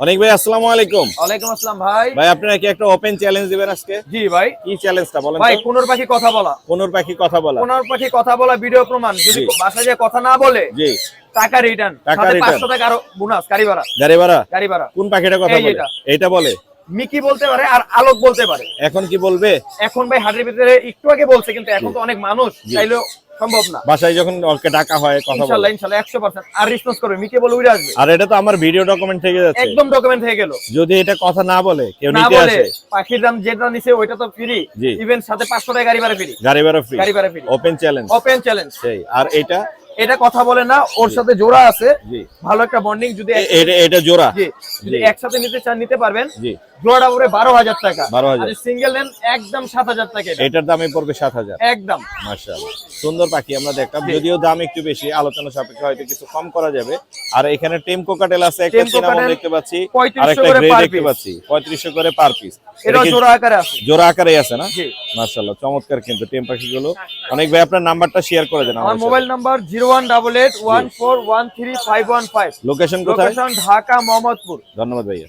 অনেক ভাই আসসালামু আলাইকুম। ওয়ালাইকুম আসসালাম ভাই। ভাই আপনারা কি একটা ওপেন চ্যালেঞ্জ দিবেন আজকে? জি ভাই। কি চ্যালেঞ্জটা বলেন ভাই তো? কোনোর পাখি কথা বলা। কোনোর পাখি কথা বলা। কোনোর পাখি কথা বলা ভিডিও প্রমাণ। যদি জি। বাসায় যেয়ে কথা না বলে জি। টাকা রিটার্ন। টাকা সাথে return। 500 টাকা আরো বোনাস গাড়ি ভাড়া। গাড়ি ভাড়া? গাড়ি ভাড়া। কোন পাখিটা কথা এই বলে? যেটা। এইটা বলে। মিকি বলতে পারে আর আলোক বলতে পারে। এখন কি বলবে? এখন ভাই হাটের ভিতরে একটু আগে বলছে কিন্তু এখন তো অনেক মানুষ জি। চাইলেও সম্ভব না। বাসায় যখন ওকে ডাকা হয় কথা বলে। ইনশাআল্লাহ ইনশাআল্লাহ 100% আর রেসপন্স করবে। মিকি বলে উড়ে আসবে। আর এটা তো আমার ভিডিও ডকুমেন্ট থেকে যাচ্ছে। একদম ডকুমেন্ট হয়ে গেল। যদি এটা কথা না বলে কেউ না নিতে বলে আসে, পাখির দাম যেটা নিছে ওইটা তো ফ্রি। জি। ইভেন সাথে 500 টাকা গাড়ি ভাড়া ফ্রি। গাড়ি ভাড়া ফ্রি। গাড়ি ভাড়া free. Open challenge. Open challenge. সেই আর এটা এটা কথা বলে না, ওর সাথে জোড়া আছে। জি। ভালো একটা বন্ডিং যদি এটা জোড়া। জি যদি জি। একসাথে নিতে চান নিতে পারবেন। জি। জোড়াটা পড়ে 12,000 টাকা। 12,000 আর সিঙ্গেল নেন একদম 7,000 টাকা এটা। এটার দামই পড়বে 7,000। একদম মাশাআল্লাহ সুন্দর পাখি আমরা দেখলাম, জি। যদিও দাম একটু বেশি, আলোচনা সাপেক্ষে হয়তো কিছু কম করা যাবে। আর এখানে টেম কোকাটেল আছে, একটা টেম সিনামন কোকাটেল দেখতে পাচ্ছি, 3500 আর একটা করে গ্রে per দেখতে piece। পাচ্ছি 3500 করে পার পিস। এটা জোড়া আকারে আছে। জোড়া আকারে আছে না? জি। মাশাআল্লাহ চমৎকার কিন্তু টেম পাখিগুলো। অনেক ভাই আপনার নাম্বারটা শেয়ার করে দেন আমার আমাদের মোবাইল সাথে। নাম্বার 01881413515। লোকেশন কোথায়? লোকেশন ঢাকা মোহাম্মদপুর। ধন্যবাদ ভাইয়া।